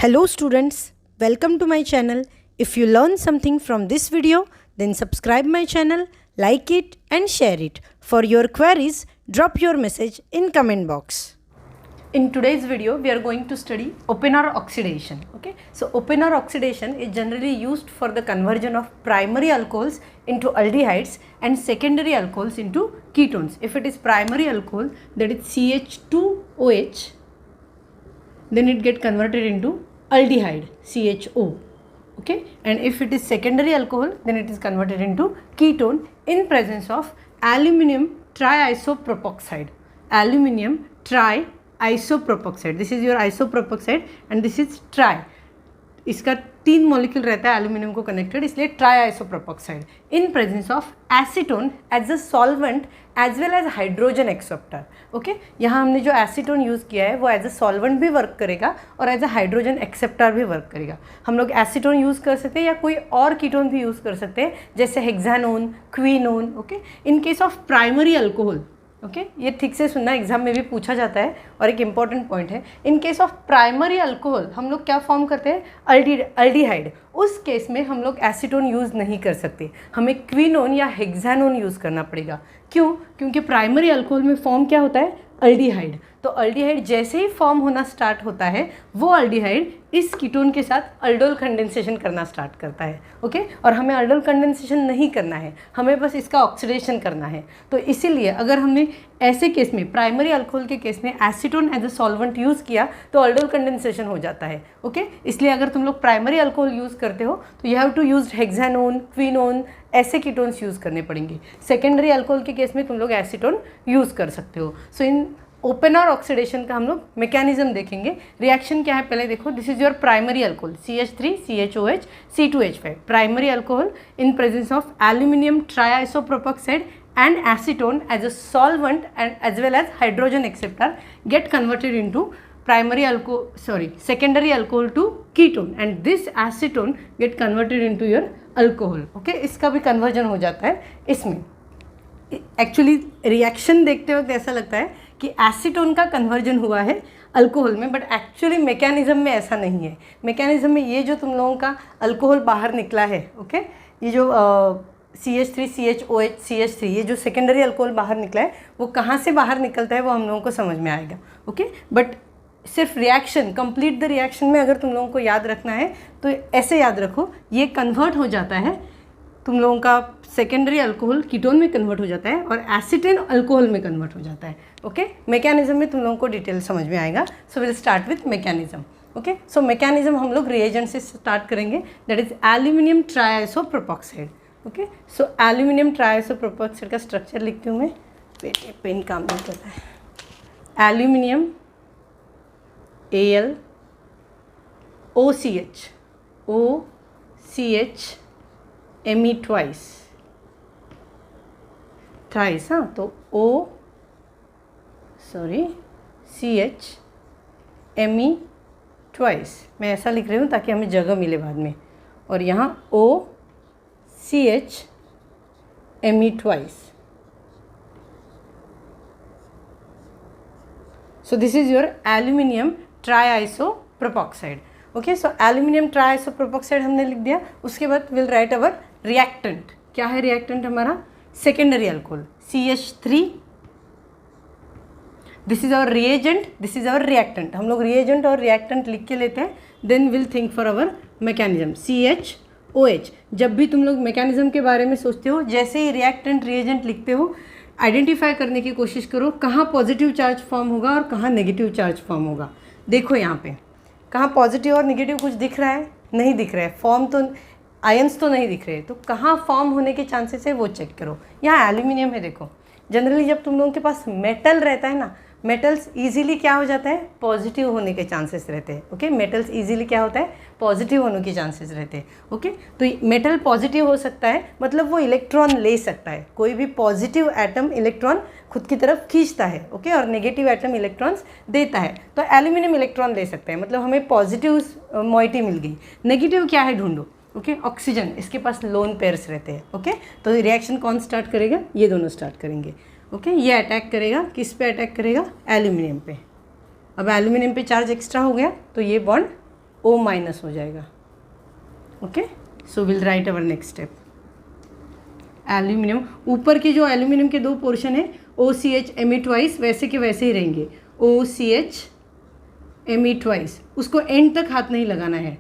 Hello students, welcome to my channel. If you learn something from this video, then subscribe my channel, like it and share it. For your queries, drop your message in comment box. In today's video, we are going to study open or oxidation. Okay, so open or oxidation is generally used for the conversion of primary alcohols into aldehydes and secondary alcohols into ketones. If it is primary alcohol, that is CH2OH, then it get converted into aldehyde CHO. Okay, and if it is secondary alcohol, then it is converted into ketone in presence of aluminium triisopropoxide. Aluminium triisopropoxide. This is your isopropoxide and this is tri. इसका 3 molecule रहता है aluminium को connected, इसलिए triisopropoxide in presence of acetone as a solvent as well as hydrogen acceptor. Okay, यहाँ हमने जो acetone use किया है वो एज अ सॉल्वेंट भी वर्क करेगा और एज अ हाइड्रोजन एक्सेप्टर भी वर्क करेगा. हम लोग एसीटोन यूज़ कर सकते हैं या कोई और कीटोन भी यूज़ कर सकते हैं जैसे hexanone, quinone. Okay, in case of primary alcohol, okay ये ठीक से सुनना, एग्जाम में भी पूछा जाता है और एक इंपॉर्टेंट पॉइंट है. इन केस ऑफ प्राइमरी अल्कोहल हम लोग क्या फॉर्म करते हैं, अल्डीहाइड. उस केस में हम लोग एसीटोन यूज़ नहीं कर सकते, हमें क्विनोन या हेक्सानोन यूज़ करना पड़ेगा. क्यों? क्योंकि प्राइमरी अल्कोहल में फॉर्म क्या होता है, अल्डीहाइड. तो अल्डीहाइड जैसे ही फॉर्म होना स्टार्ट होता है वो अल्डीहाइड इस कीटोन के साथ अल्डोल कंडेंसेशन करना स्टार्ट करता है. ओके, और हमें अल्डोल कंडेंसेशन नहीं करना है, हमें बस इसका ऑक्सीडेशन करना है. तो इसीलिए अगर हमने ऐसे केस में, प्राइमरी अल्कोहल के केस में acetone as a solvent use किया तो अल्डोल कंडेंसेशन हो जाता है. ओके, इसलिए अगर तुम लोग प्राइमरी अल्कोहल यूज़ करते हो तो you have to use hexanone, quinone, ऐसे कीटोन्स यूज़ करने पड़ेंगे. सेकेंडरी अल्कोहल के केस में तुम लोग एसीटोन यूज़ कर सकते हो. सो इन ओपन और ऑक्सीडेशन का हम लोग मैकेनिज्म देखेंगे. रिएक्शन क्या है पहले देखो. This is your primary alcohol CH3 CHOH C2H5. Primary alcohol in presence of aluminium triisopropoxide and acetone as a solvent and as well as hydrogen acceptor get converted into secondary alcohol to ketone and this acetone get converted into your alcohol. Okay, इसका भी conversion हो जाता है इसमें. Actually reaction देखते वक्त ऐसा लगता है कि एसीटोन का कन्वर्जन हुआ है अल्कोहल में, बट एक्चुअली मैकेनिज्म में ऐसा नहीं है. मैकेनिज्म में ये जो तुम लोगों का अल्कोहल बाहर निकला है, ओके, ये जो CH3 CHOH CH3 ये जो सेकेंडरी अल्कोहल बाहर निकला है वो कहाँ से बाहर निकलता है वो हम लोगों को समझ में आएगा. ओके, बट सिर्फ रिएक्शन, कंप्लीट द रिएक्शन में अगर तुम लोगों को याद रखना है तो ऐसे याद रखो, ये कन्वर्ट हो जाता है, तुम लोगों का सेकेंडरी अल्कोहल कीटोन में कन्वर्ट हो जाता है और एसीटेन अल्कोहल में कन्वर्ट हो जाता है. ओके, मैकेनिज्म में तुम लोगों को डिटेल समझ में आएगा. So will start with mechanism. Okay, so mechanism हम लोग रिएजेंट से स्टार्ट करेंगे, that is aluminium triisopropoxide. Okay, so aluminium triisopropoxide का स्ट्रक्चर लिखती हूँ मैं. पेन काम नहीं करता है. Aluminium Al OCH Me twice, हाँ, तो CH Me ट्वाइस मैं ऐसा लिख रही हूँ ताकि हमें जगह मिले बाद में. और यहाँ OCH Me twice. So this is your aluminium triisopropoxide. Okay, so aluminium triisopropoxide हमने लिख दिया. उसके बाद विल राइट अवर रिएक्टेंट. क्या है रिएक्टेंट हमारा, secondary alcohol CH3. This is our reagent, this is our reactant. हम लोग रिएजेंट और रिएक्टेंट लिख के लेते हैं, then will think for our mechanism. CHOH. जब भी तुम लोग मैकेनिज्म के बारे में सोचते हो, जैसे ही रिएक्टेंट रिएजेंट लिखते हो, आइडेंटिफाई करने की कोशिश करो कहाँ पॉजिटिव चार्ज फॉर्म होगा और कहाँ नेगेटिव चार्ज फॉर्म होगा. देखो यहाँ पे कहाँ पॉजिटिव और नेगेटिव कुछ दिख रहा है, नहीं दिख रहा है. फॉर्म तो आयंस तो नहीं दिख रहे, तो कहाँ फॉर्म होने के चांसेस है वो चेक करो. यहाँ एल्यूमिनियम है. देखो जनरली जब तुम लोगों के पास मेटल रहता है ना, मेटल्स इजीली क्या हो जाता है, पॉजिटिव होने के चांसेस रहते हैं. ओके, मेटल्स इजीली क्या होता है, पॉजिटिव होने के चांसेस रहते हैं. ओके, तो मेटल पॉजिटिव हो सकता है, मतलब वो इलेक्ट्रॉन ले सकता है. कोई भी पॉजिटिव एटम इलेक्ट्रॉन खुद की तरफ खींचता है. ओके, और नेगेटिव एटम इलेक्ट्रॉन्स देता है. तो एल्यूमिनियम इलेक्ट्रॉन ले सकता है, मतलब हमें पॉजिटिव मॉइटी मिल गई. नेगेटिव क्या है ढूंढो. ओके, ऑक्सीजन, इसके पास लोन पेयर्स रहते हैं. ओके, तो रिएक्शन कौन स्टार्ट करेगा, ये दोनों स्टार्ट करेंगे. ओके, ये अटैक करेगा, किस पे अटैक करेगा, एल्यूमिनियम पे. अब एल्यूमिनियम पे चार्ज एक्स्ट्रा हो गया तो ये बॉन्ड O माइनस हो जाएगा। Okay, so will write our next step. Aluminium, ऊपर के जो एल्यूमिनियम के दो पोर्शन है OCH Me ट्वाइस वैसे के वैसे ही रहेंगे। OCH Me ट्वाइस, उसको एंड तक हाथ नहीं लगाना है,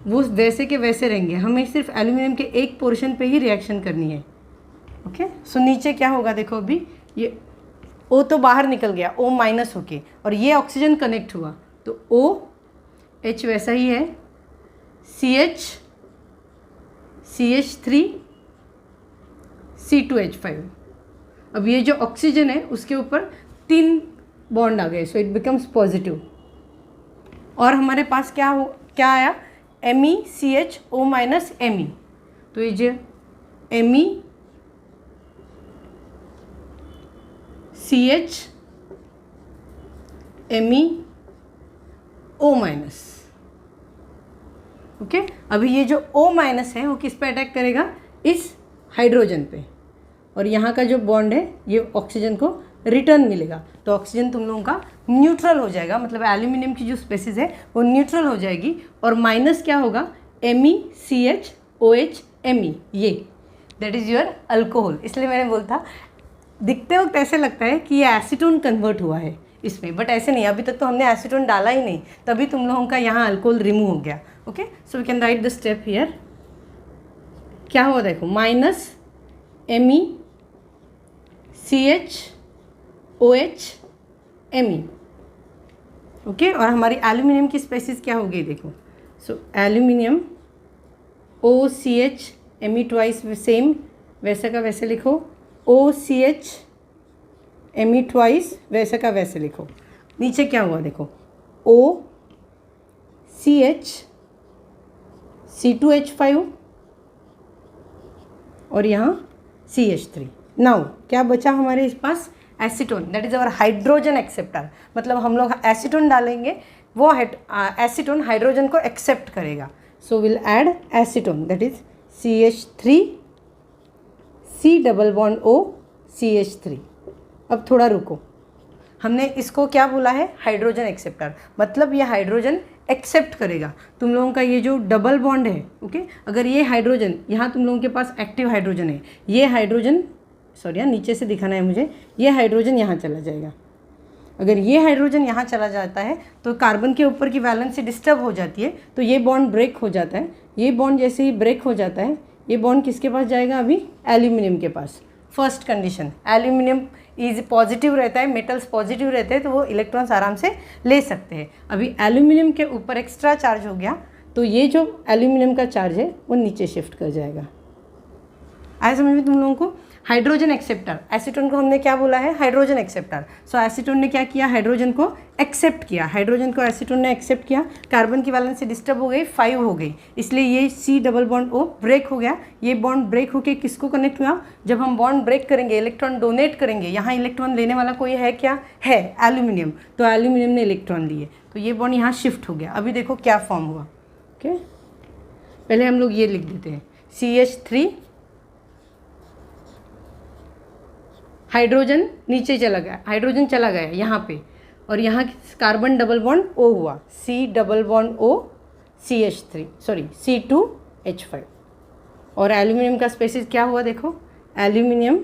वो वैसे के वैसे रहेंगे। हमें सिर्फ एल्यूमिनियम के एक पोर्शन पे ही रिएक्शन करनी है। ओके, सो नीचे क्या होगा देखो, अभी ये O तो बाहर निकल गया, O माइनस होके, और ये ऑक्सीजन कनेक्ट हुआ तो OH वैसा ही है, CH3 C2H5। अब ये जो ऑक्सीजन है उसके ऊपर 3 बॉन्ड आ गए, सो इट बिकम्स पॉजिटिव। और हमारे पास क्या आया, MECHO माइनस Me, तो ये जो MECHMeO माइनस। ओके, अभी ये जो O माइनस है वो किस पे अटैक करेगा, इस हाइड्रोजन पे, और यहाँ का जो बॉन्ड है ये ऑक्सीजन को रिटर्न मिलेगा, तो ऑक्सीजन तुम लोगों का न्यूट्रल हो जाएगा, मतलब एल्यूमिनियम की जो स्पेसिस है वो न्यूट्रल हो जाएगी। और माइनस क्या होगा, MECHOHMe, ये दैट इज़ योर अल्कोहल। इसलिए मैंने बोलता, दिखते वक्त ऐसे लगता है कि ये एसीटोन कन्वर्ट हुआ है इसमें, बट ऐसे नहीं, अभी तक तो हमने एसीटोन डाला ही नहीं, तभी तुम लोगों का यहाँ अल्कोहल रिमूव हो गया। Okay, so we can write the step here. क्या हुआ देखो, माइनस MECHOHMe। ओके, और हमारी एल्यूमिनियम की स्पेसिस क्या हो गई देखो, so aluminium OCHMe twice, same वैसे का वैसे लिखो, OCHMe ट्वाइस वैसे का वैसे लिखो। नीचे क्या हुआ देखो, OCH C2H5 और यहाँ CH3। नाउ क्या बचा हमारे इस पास, acetone, that is our hydrogen acceptor. मतलब हम लोग एसीटोन डालेंगे, वो एसीटोन हाइड्रोजन को एक्सेप्ट करेगा, so will add acetone, that is CH3 C double bond O CH3। अब थोड़ा रुको, हमने इसको क्या बोला है, हाइड्रोजन एक्सेप्टर, मतलब ये हाइड्रोजन एक्सेप्ट करेगा। तुम लोगों का ये जो डबल बॉन्ड है, ओके, अगर ये हाइड्रोजन, यहाँ तुम लोगों के पास एक्टिव हाइड्रोजन है, ये हाइड्रोजन, सॉरी नीचे से दिखाना है मुझे, ये हाइड्रोजन यहाँ चला जाएगा। अगर ये हाइड्रोजन यहाँ चला जाता है तो कार्बन के ऊपर की वैलेंसी डिस्टर्ब हो जाती है, तो ये बॉन्ड ब्रेक हो जाता है। ये बॉन्ड जैसे ही ब्रेक हो जाता है, ये बॉन्ड किसके पास जाएगा, अभी एल्यूमिनियम के पास। First condition, aluminium is positive रहता है, मेटल्स पॉजिटिव रहते हैं, तो वो इलेक्ट्रॉन्स आराम से ले सकते हैं। अभी एल्यूमिनियम के ऊपर एक्स्ट्रा चार्ज हो गया, तो ये जो एल्यूमिनियम का चार्ज है वो नीचे शिफ्ट कर जाएगा। आया समझ में तुम लोगों को। हाइड्रोजन एक्सेप्टर, एसीटोन को हमने क्या बोला है, हाइड्रोजन एक्सेप्टर। सो एसीटोन ने क्या किया, हाइड्रोजन को एक्सेप्ट किया, हाइड्रोजन को एसीटोन ने एक्सेप्ट किया, कार्बन की वैलेंसी डिस्टर्ब हो गई, 5 हो गई, इसलिए ये C double bond O break हो गया। ये बॉन्ड ब्रेक होके किसको कनेक्ट हुआ, जब हम बॉन्ड ब्रेक करेंगे, इलेक्ट्रॉन डोनेट करेंगे, यहाँ इलेक्ट्रॉन लेने वाला कोई है क्या, है एल्यूमिनियम, तो एल्यूमिनियम ने इलेक्ट्रॉन लिए, तो ये बॉन्ड यहाँ शिफ्ट हो गया। अभी देखो क्या फॉर्म हुआ। ओके, पहले हम लोग ये लिख देते हैं, CH3, हाइड्रोजन नीचे चला गया, हाइड्रोजन चला गया यहाँ पे, और यहाँ कार्बन डबल बॉन्ड O हुआ, C double bond O CH3, sorry C2H5। और एल्यूमिनियम का स्पेसिस क्या हुआ देखो, एल्यूमिनियम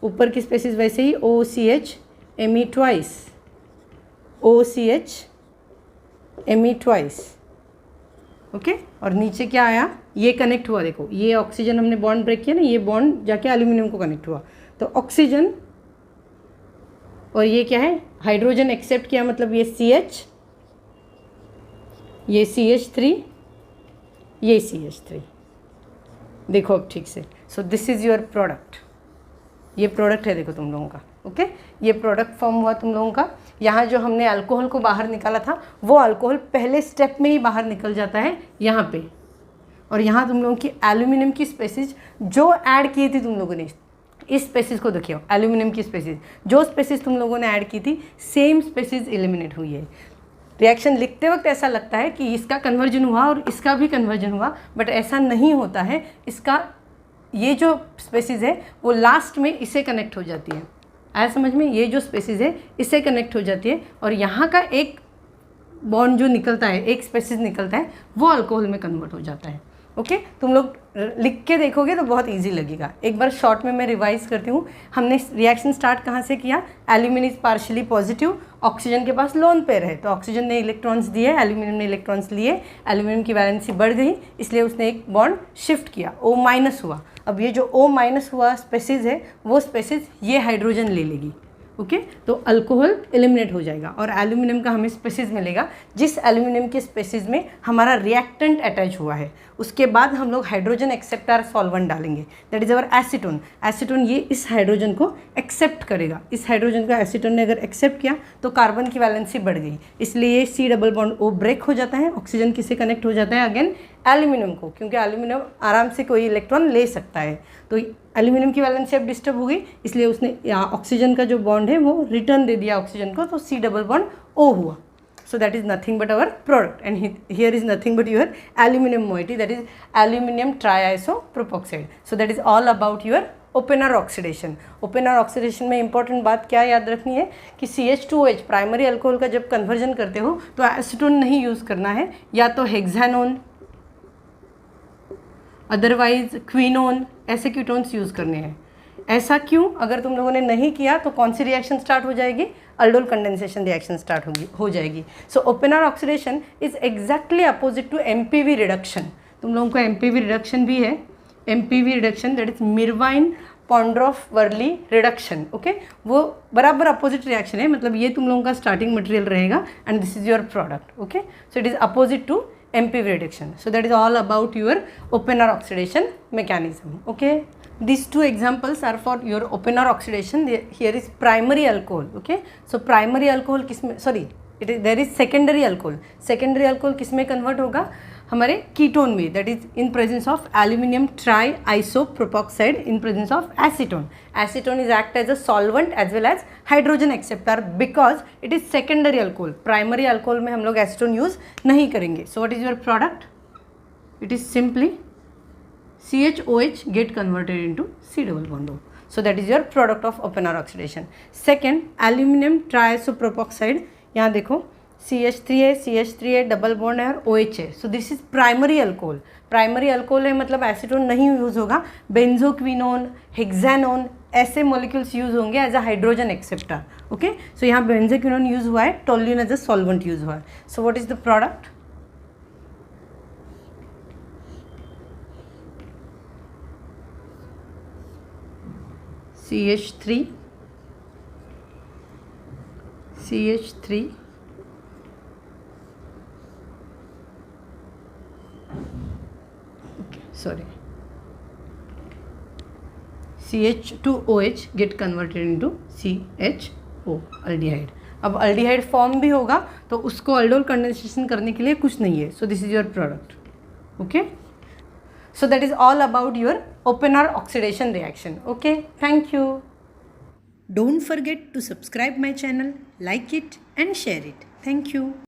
ऊपर की स्पेसिस वैसे ही OCHMe twice, OCHMe twice. Okay, और नीचे क्या आया, ये कनेक्ट हुआ देखो, ये ऑक्सीजन हमने बॉन्ड ब्रेक किया ना, ये बॉन्ड जाके एल्यूमिनियम को कनेक्ट हुआ, तो ऑक्सीजन, और ये क्या है, हाइड्रोजन एक्सेप्ट किया, मतलब ये CH, ये CH3, ये CH3। देखो अब ठीक से, so this is your product, ये प्रोडक्ट है देखो तुम लोगों का। ओके, ये प्रोडक्ट फॉर्म हुआ तुम लोगों का। यहाँ जो हमने अल्कोहल को बाहर निकाला था, वो अल्कोहल पहले स्टेप में ही बाहर निकल जाता है यहाँ पे, और यहाँ तुम लोगों की एल्यूमिनियम की स्पेसिस जो ऐड की थी तुम लोगों ने, इस स्पेसिस को देखिए, एल्यूमिनियम की स्पेसिस, जो स्पेसिस तुम लोगों ने ऐड की थी, सेम स्पेसिस एलिमिनेट हुई है। रिएक्शन लिखते वक्त ऐसा लगता है कि इसका कन्वर्जन हुआ और इसका भी कन्वर्जन हुआ, बट ऐसा नहीं होता है। इसका ये जो स्पेसिस है वो लास्ट में इसे कनेक्ट हो जाती है। आया समझ में, ये जो स्पेसिस है इससे कनेक्ट हो जाती है, और यहाँ का एक बॉन्ड जो निकलता है, एक स्पेसिस निकलता है, वो अल्कोहल में कन्वर्ट हो जाता है। ओके, तुम लोग लिख के देखोगे तो बहुत इजी लगेगा। एक बार शॉर्ट में मैं रिवाइज करती हूँ। हमने रिएक्शन स्टार्ट कहाँ से किया? Aluminium is partially positive, oxygen के पास लोन पेयर है, तो ऑक्सीजन ने इलेक्ट्रॉन्स दिए, एल्यूमिनियम ने इलेक्ट्रॉन्स लिए, एल्यूमिनियम की वैलेंसी बढ़ गई, इसलिए उसने एक बॉन्ड शिफ्ट किया, O- हुआ। अब ये जो O- हुआ स्पेसिस है, वो स्पेसिस ये हाइड्रोजन ले लेगी। ओके, तो अल्कोहल एलिमिनेट हो जाएगा और एल्यूमिनियम का हमें स्पेसिस मिलेगा, जिस एल्यूमिनियम के स्पेसिस में हमारा रिएक्टेंट अटैच हुआ है। उसके बाद हम लोग हाइड्रोजन एक्सेप्टर सॉल्वेंट डालेंगे, that is our acetone. Acetone ये इस हाइड्रोजन को एक्सेप्ट करेगा, इस हाइड्रोजन को एसीटोन ने अगर एक्सेप्ट किया तो कार्बन की वैलेंसी बढ़ गई, इसलिए ये C double bond O break हो जाता है, ऑक्सीजन किससे कनेक्ट हो जाता है? अगेन एल्यूमिनियम को, क्योंकि एल्यूमिनियम आराम से कोई इलेक्ट्रॉन ले सकता है। तो एल्यूमिनियम की वैलेंसी अब डिस्टर्ब हो गई, इसलिए उसने ऑक्सीजन का जो बॉन्ड है वो रिटर्न दे दिया ऑक्सीजन को, तो C डबल बॉन्ड O हुआ। So that is nothing but our product, and here is nothing but your aluminum moiety, that is aluminum triisopropoxide. So that is all about your opener oxidation. Opener oxidation में important बात क्या याद रखनी है कि CH2OH primary alcohol का जब conversion करते हो तो एसीटोन नहीं यूज़ करना है, या तो हेक्सानोन, अदरवाइज क्विनोन, ऐसे कीटोन्स यूज़ करने हैं। ऐसा क्यों? अगर तुम लोगों ने नहीं किया तो कौन सी रिएक्शन स्टार्ट हो जाएगी? अल्डोल कंडेंसेशन रिएक्शन स्टार्ट हो जाएगी। So Oppenauer oxidation is exactly opposite to MPV reduction. तुम लोगों को एमपीवी रिडक्शन भी है, MPV reduction that is Meerwein Ponndorf Verley reduction. Okay, वो बराबर अपोजिट रिएक्शन है, मतलब ये तुम लोगों का स्टार्टिंग मटेरियल रहेगा and this is your product. Okay, so it is opposite to MPV reduction. So that is all about your opener oxidation mechanism. Okay, these two examples are for your opener oxidation. Here is primary alcohol. Okay, so primary alcohol किसमें, sorry, there is secondary alcohol. Secondary alcohol किसमें convert होगा? हमारे ketone में, that is in presence of aluminium triisopropoxide in presence of acetone. Acetone is act as a solvent as well as hydrogen acceptor because it is secondary alcohol. Primary alcohol में हम लोग acetone use नहीं करेंगे. So what is your product? It is simply CHOH get converted into C double bond O. So that is your product of opener oxidation. Second, aluminum triisopropoxide. यहाँ देखो CH3A double bond है और OH है. So this is primary alcohol. Primary alcohol है मतलब acetone नहीं use होगा. Benzoquinone, hexanone ऐसे मॉलिक्यूल्स यूज होंगे as a hydrogen acceptor. Okay, so यहाँ बेंजोक्विनोन यूज हुआ है, toluene as a solvent use हुआ है. So what is the product? CH3 CH2OH get converted into CHO aldehyde. अब अल्डिहाइड फॉर्म भी होगा तो उसको अल्डोल कंडेंसेशन करने के लिए कुछ नहीं है. So this is your product. Okay, so that is all about your opener oxidation reaction. Okay, thank you. Don't forget to subscribe my channel, like it and share it. Thank you.